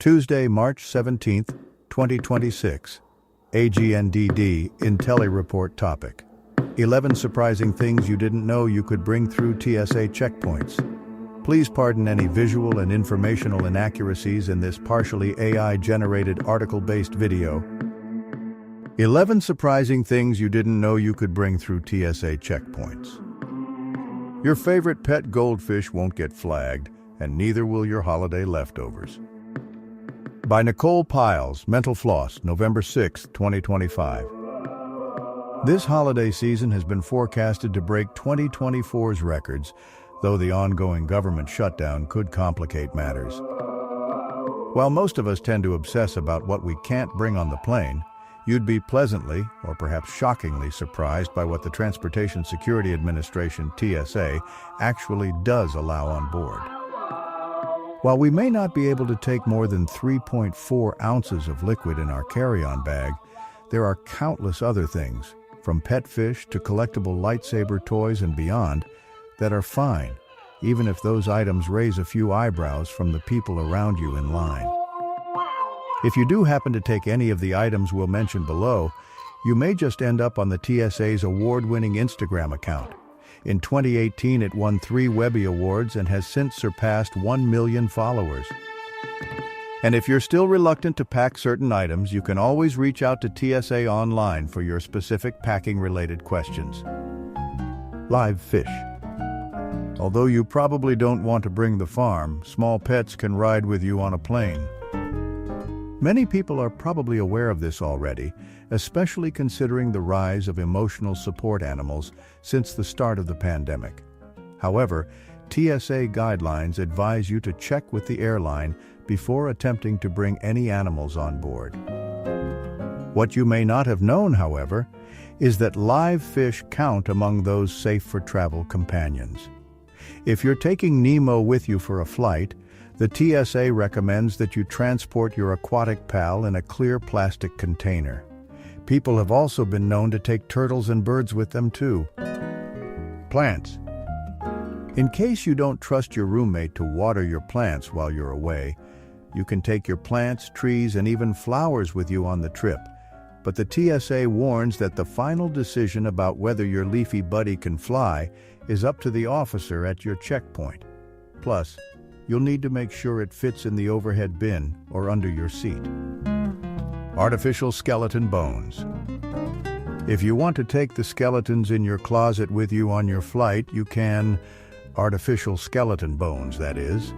Tuesday, March 17th, 2026. AGNDD IntelliReport topic. 11 surprising things you didn't know you could bring through TSA checkpoints. Please pardon any visual and informational inaccuracies in this partially AI-generated article-based video. 11 surprising things you didn't know you could bring through TSA checkpoints. Your favorite pet goldfish won't get flagged, and neither will your holiday leftovers. By Nicole Piles, Mental Floss, November 6, 2025. This holiday season has been forecasted to break 2024's records, though the ongoing government shutdown could complicate matters. While most of us tend to obsess about what we can't bring on the plane, you'd be pleasantly, or perhaps shockingly, surprised by what the Transportation Security Administration, TSA, actually does allow on board. While we may not be able to take more than 3.4 ounces of liquid in our carry-on bag, there are countless other things, from pet fish to collectible lightsaber toys and beyond, that are fine, even if those items raise a few eyebrows from the people around you in line. If you do happen to take any of the items we'll mention below, you may just end up on the TSA's award-winning Instagram account. In 2018, it won 3 Webby Awards and has since surpassed 1 million followers. And if you're still reluctant to pack certain items, you can always reach out to TSA online for your specific packing-related questions. Live fish. Although you probably don't want to bring the farm, small pets can ride with you on a plane. Many people are probably aware of this already, especially considering the rise of emotional support animals since the start of the pandemic. However, TSA guidelines advise you to check with the airline before attempting to bring any animals on board. What you may not have known, however, is that live fish count among those safe for travel companions. If you're taking Nemo with you for a flight, the TSA recommends that you transport your aquatic pal in a clear plastic container. People have also been known to take turtles and birds with them too. Plants. In case you don't trust your roommate to water your plants while you're away, you can take your plants, trees, and even flowers with you on the trip. But the TSA warns that the final decision about whether your leafy buddy can fly is up to the officer at your checkpoint. Plus, you'll need to make sure it fits in the overhead bin or under your seat. Artificial skeleton bones. If you want to take the skeletons in your closet with you on your flight, you can. Artificial skeleton bones, that is.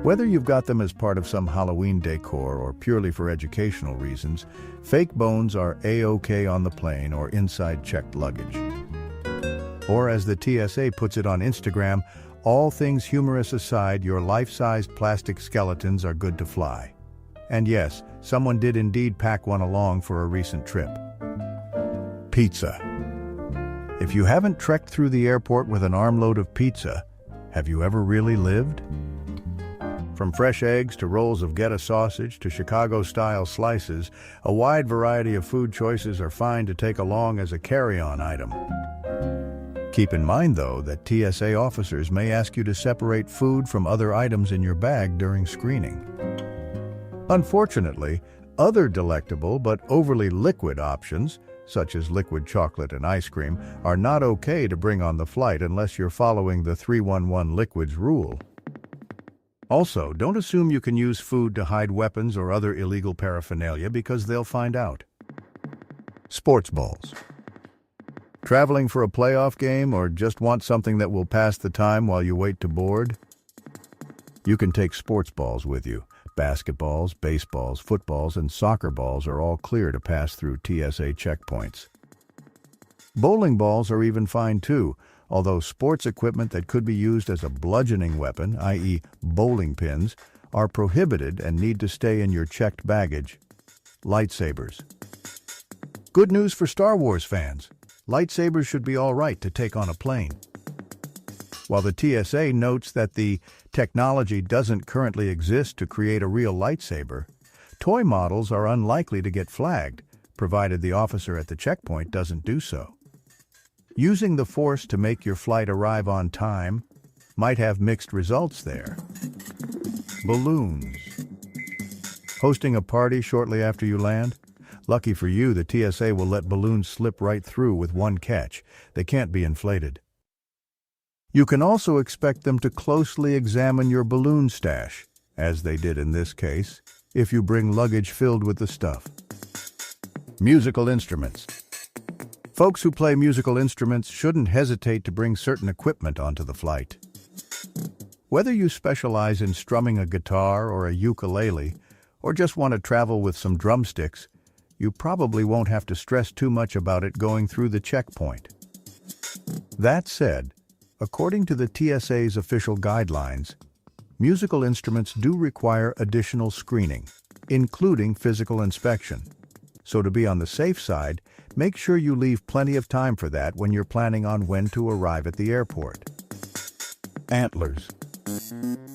Whether you've got them as part of some Halloween decor or purely for educational reasons, fake bones are A-OK on the plane or inside checked luggage. Or as the TSA puts it on Instagram, all things humorous aside, your life-sized plastic skeletons are good to fly. And yes, someone did indeed pack one along for a recent trip. Pizza. If you haven't trekked through the airport with an armload of pizza, have you ever really lived? From fresh eggs to rolls of Gouda sausage to Chicago-style slices, a wide variety of food choices are fine to take along as a carry-on item. Keep in mind, though, that TSA officers may ask you to separate food from other items in your bag during screening. Unfortunately, other delectable but overly liquid options, such as liquid chocolate and ice cream, are not okay to bring on the flight unless you're following the 311 liquids rule. Also, don't assume you can use food to hide weapons or other illegal paraphernalia because they'll find out. Sports balls. Traveling for a playoff game or just want something that will pass the time while you wait to board? You can take sports balls with you. Basketballs, baseballs, footballs, and soccer balls are all clear to pass through TSA checkpoints. Bowling balls are even fine too, although sports equipment that could be used as a bludgeoning weapon, i.e. bowling pins, are prohibited and need to stay in your checked baggage. Lightsabers. Good news for Star Wars fans. Lightsabers should be all right to take on a plane. While the TSA notes that the technology doesn't currently exist to create a real lightsaber, toy models are unlikely to get flagged, provided the officer at the checkpoint doesn't do so. Using the Force to make your flight arrive on time might have mixed results there. Balloons. Hosting a party shortly after you land? Lucky for you, the TSA will let balloons slip right through with one catch: they can't be inflated. You can also expect them to closely examine your balloon stash, as they did in this case, if you bring luggage filled with the stuff. Musical instruments. Folks who play musical instruments shouldn't hesitate to bring certain equipment onto the flight. Whether you specialize in strumming a guitar or a ukulele, or just want to travel with some drumsticks, you probably won't have to stress too much about it going through the checkpoint. That said, according to the TSA's official guidelines, musical instruments do require additional screening, including physical inspection. So to be on the safe side, make sure you leave plenty of time for that when you're planning on when to arrive at the airport. Antlers.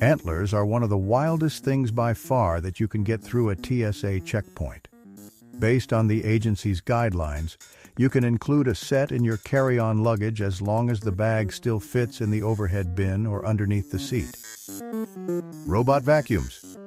Antlers are one of the wildest things by far that you can get through a TSA checkpoint. Based on the agency's guidelines, you can include a set in your carry-on luggage as long as the bag still fits in the overhead bin or underneath the seat. Robot vacuums.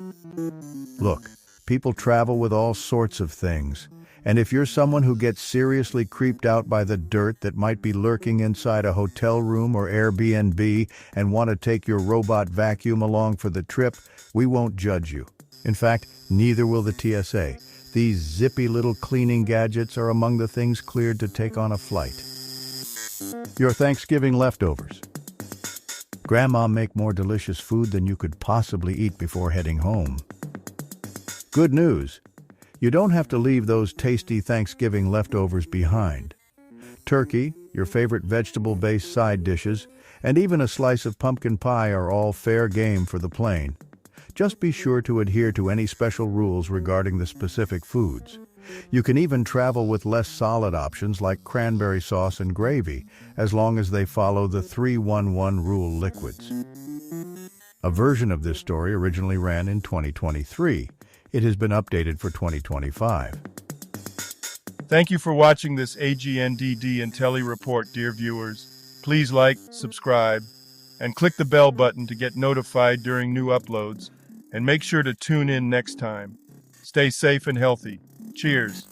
Look, people travel with all sorts of things, and if you're someone who gets seriously creeped out by the dirt that might be lurking inside a hotel room or Airbnb and want to take your robot vacuum along for the trip, we won't judge you. In fact, neither will the TSA. These zippy little cleaning gadgets are among the things cleared to take on a flight. Your Thanksgiving leftovers. Grandma make more delicious food than you could possibly eat before heading home. Good news, you don't have to leave those tasty Thanksgiving leftovers behind. Turkey, your favorite vegetable-based side dishes, and even a slice of pumpkin pie are all fair game for the plane. Just be sure to adhere to any special rules regarding the specific foods. You can even travel with less solid options like cranberry sauce and gravy, as long as they follow the 3-1-1 rule liquids. A version of this story originally ran in 2023. It has been updated for 2025. Thank you for watching this AGNDD Intelli Report, dear viewers. Please like, subscribe, and click the bell button to get notified during new uploads. And make sure to tune in next time. Stay safe and healthy. Cheers.